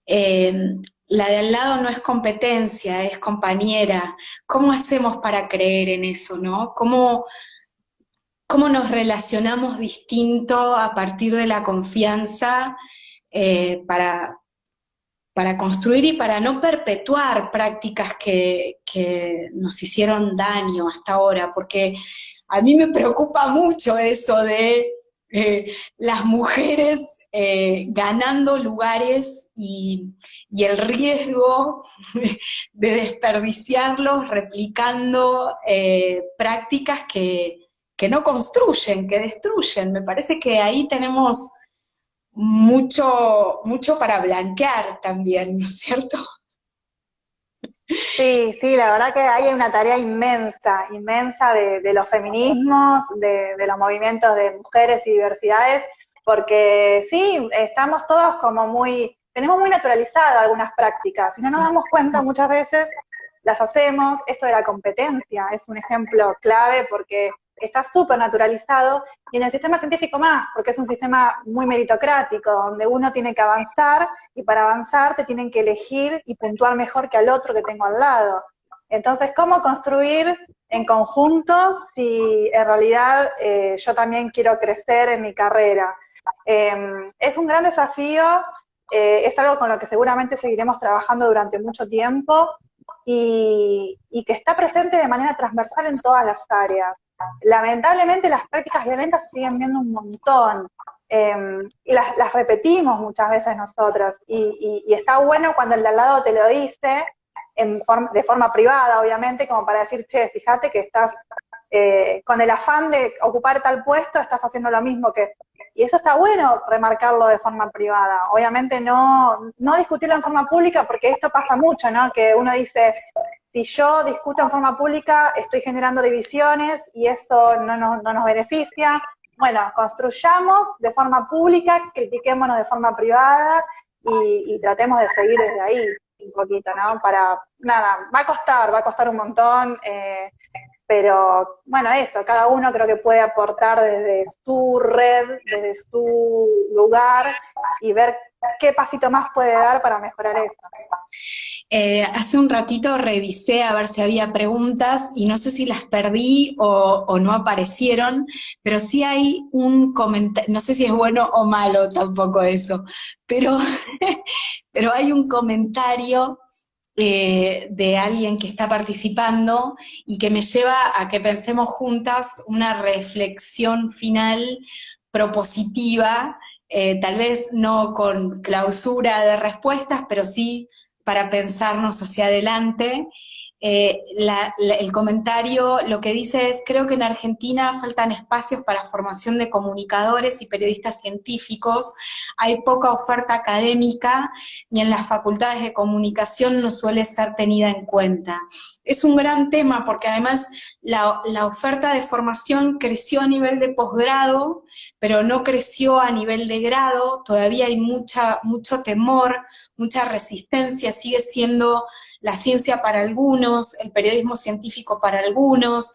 la de al lado no es competencia, es compañera. ¿Cómo hacemos para creer en eso, no? ¿Cómo nos relacionamos distinto a partir de la confianza para construir y para no perpetuar prácticas que nos hicieron daño hasta ahora? Porque a mí me preocupa mucho eso de las mujeres ganando lugares y el riesgo de desperdiciarlos replicando prácticas que no construyen, que destruyen. Me parece que ahí tenemos mucho para blanquear también, ¿no es cierto? Sí, la verdad que hay una tarea inmensa de los feminismos, de los movimientos de mujeres y diversidades, porque sí, estamos todos tenemos muy naturalizadas algunas prácticas, y no nos damos cuenta muchas veces, las hacemos. Esto de la competencia es un ejemplo clave porque está súper naturalizado, y en el sistema científico más, porque es un sistema muy meritocrático, donde uno tiene que avanzar, y para avanzar te tienen que elegir y puntuar mejor que al otro que tengo al lado. Entonces, ¿cómo construir en conjunto si en realidad yo también quiero crecer en mi carrera? Es un gran desafío, es algo con lo que seguramente seguiremos trabajando durante mucho tiempo, y que está presente de manera transversal en todas las áreas. Lamentablemente las prácticas violentas se siguen viendo un montón, y las repetimos muchas veces nosotros, y está bueno cuando el de al lado te lo dice, de forma privada, obviamente, como para decir, che, fíjate que estás con el afán de ocupar tal puesto, estás haciendo lo mismo que... Y eso está bueno remarcarlo de forma privada. Obviamente no discutirlo en forma pública, porque esto pasa mucho, ¿no? Que uno dice, si yo discuto en forma pública, estoy generando divisiones y eso no nos beneficia. Bueno, construyamos de forma pública, critiquémonos de forma privada y tratemos de seguir desde ahí un poquito, ¿no? Para, nada, va a costar un montón, pero bueno, eso, cada uno creo que puede aportar desde su red, desde su lugar, y ver qué pasito más puede dar para mejorar eso. Hace un ratito revisé a ver si había preguntas y no sé si las perdí o no aparecieron, pero sí hay un comentario, no sé si es bueno o malo tampoco eso, pero hay un comentario de alguien que está participando y que me lleva a que pensemos juntas una reflexión final propositiva, tal vez no con clausura de respuestas, pero sí para pensarnos hacia adelante. El comentario lo que dice es: creo que en Argentina faltan espacios para formación de comunicadores y periodistas científicos, hay poca oferta académica y en las facultades de comunicación no suele ser tenida en cuenta. Es un gran tema porque además la oferta de formación creció a nivel de posgrado, pero no creció a nivel de grado, todavía hay mucho temor, mucha resistencia, sigue siendo la ciencia para algunos, el periodismo científico para algunos.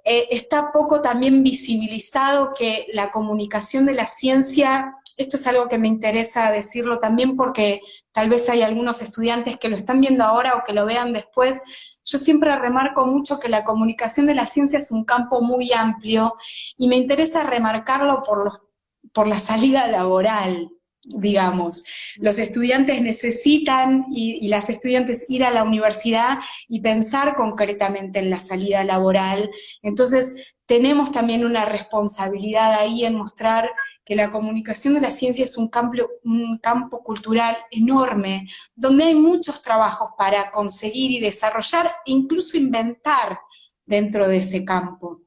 Está poco también visibilizado que la comunicación de la ciencia, esto es algo que me interesa decirlo también porque tal vez hay algunos estudiantes que lo están viendo ahora o que lo vean después. Yo siempre remarco mucho que la comunicación de la ciencia es un campo muy amplio y me interesa remarcarlo por la salida laboral, digamos. Los estudiantes necesitan, y las estudiantes, ir a la universidad y pensar concretamente en la salida laboral. Entonces, tenemos también una responsabilidad ahí en mostrar que la comunicación de la ciencia es un campo cultural enorme, donde hay muchos trabajos para conseguir y desarrollar, e incluso inventar dentro de ese campo.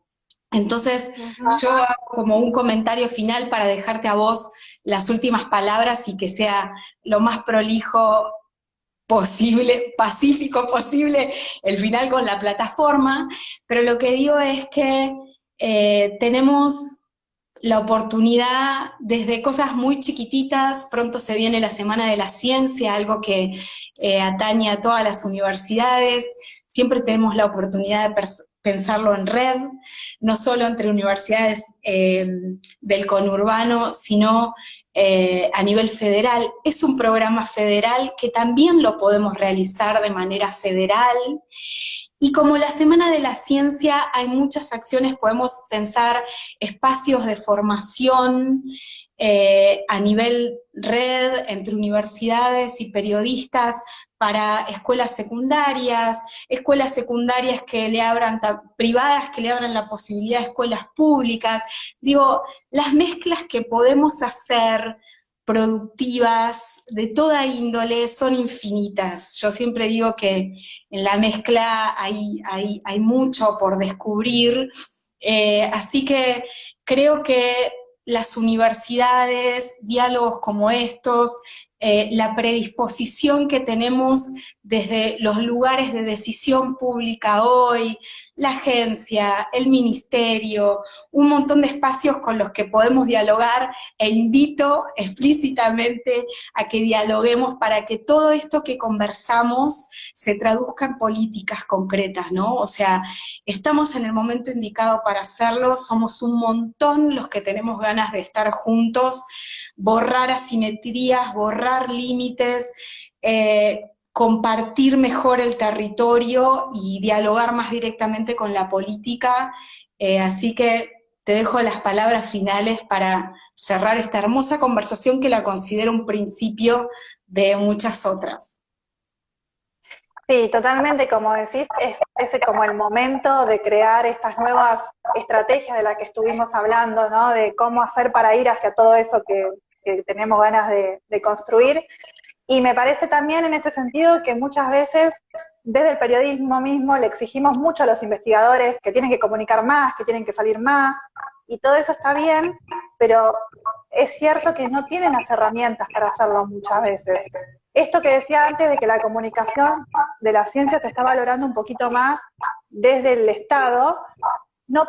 Entonces, yo hago como un comentario final para dejarte a vos las últimas palabras y que sea lo más prolijo posible, pacífico posible, el final con la plataforma, pero lo que digo es que tenemos la oportunidad desde cosas muy chiquititas. Pronto se viene la Semana de la Ciencia, algo que atañe a todas las universidades. Siempre tenemos la oportunidad de pensarlo en red, no solo entre universidades del conurbano, sino a nivel federal. Es un programa federal que también lo podemos realizar de manera federal. Y como la Semana de la Ciencia hay muchas acciones, podemos pensar espacios de formación a nivel red entre universidades y periodistas para escuelas secundarias que le abran, privadas que le abran la posibilidad a escuelas públicas. Digo, las mezclas que podemos hacer productivas de toda índole son infinitas. Yo siempre digo que en la mezcla hay mucho por descubrir, así que creo que las universidades, diálogos como estos, la predisposición que tenemos desde los lugares de decisión pública hoy, la agencia, el ministerio, un montón de espacios con los que podemos dialogar, e invito explícitamente a que dialoguemos para que todo esto que conversamos se traduzca en políticas concretas, ¿no? O sea, estamos en el momento indicado para hacerlo, somos un montón los que tenemos ganas de estar juntos, borrar asimetrías, borrar límites, compartir mejor el territorio y dialogar más directamente con la política. Así que te dejo las palabras finales para cerrar esta hermosa conversación que la considero un principio de muchas otras. Sí, totalmente, como decís, es ese como el momento de crear estas nuevas estrategias de las que estuvimos hablando, ¿no? De cómo hacer para ir hacia todo eso que tenemos ganas de construir. Y me parece también en este sentido que muchas veces desde el periodismo mismo le exigimos mucho a los investigadores que tienen que comunicar más, que tienen que salir más, y todo eso está bien, pero es cierto que no tienen las herramientas para hacerlo muchas veces. Esto que decía antes de que la comunicación de la ciencia se está valorando un poquito más desde el Estado, no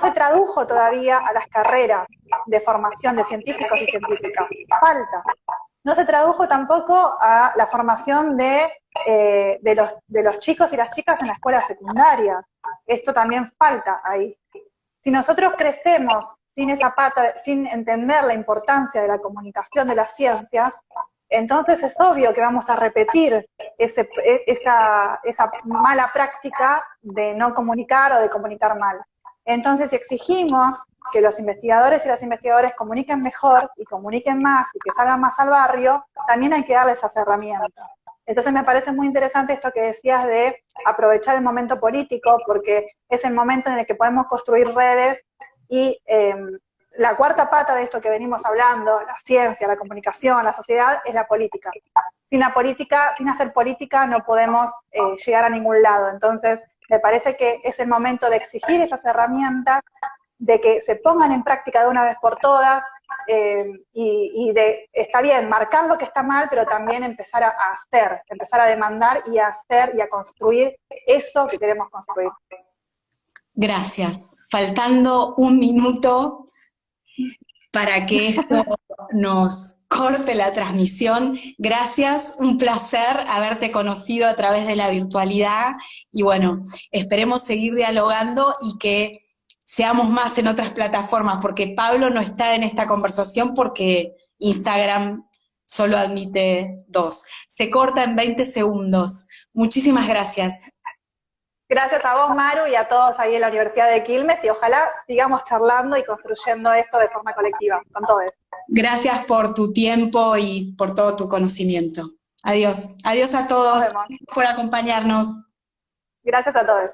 se tradujo todavía a las carreras de formación de científicos y científicas, falta. No se tradujo tampoco a la formación de los chicos y las chicas en la escuela secundaria. Esto también falta ahí. Si nosotros crecemos sin esa pata, sin entender la importancia de la comunicación de las ciencias, entonces es obvio que vamos a repetir esa mala práctica de no comunicar o de comunicar mal. Entonces, si exigimos que los investigadores y las investigadoras comuniquen mejor y comuniquen más y que salgan más al barrio, también hay que darles esas herramientas. Entonces me parece muy interesante esto que decías de aprovechar el momento político, porque es el momento en el que podemos construir redes y la cuarta pata de esto que venimos hablando, la ciencia, la comunicación, la sociedad, es la política. Sin hacer política no podemos llegar a ningún lado. Entonces, me parece que es el momento de exigir esas herramientas, de que se pongan en práctica de una vez por todas, y de, está bien, marcar lo que está mal, pero también empezar a hacer, empezar a demandar y a hacer y a construir eso que queremos construir. Gracias. Faltando un minuto para que esto nos corte la transmisión. Gracias, un placer haberte conocido a través de la virtualidad y bueno, esperemos seguir dialogando y que seamos más en otras plataformas, porque Pablo no está en esta conversación porque Instagram solo admite 2. Se corta en 20 segundos. Muchísimas gracias. Gracias a vos, Maru, y a todos ahí en la Universidad de Quilmes, y ojalá sigamos charlando y construyendo esto de forma colectiva, con todos. Gracias por tu tiempo y por todo tu conocimiento. Adiós. Adiós a todos. Por acompañarnos. Gracias a todos.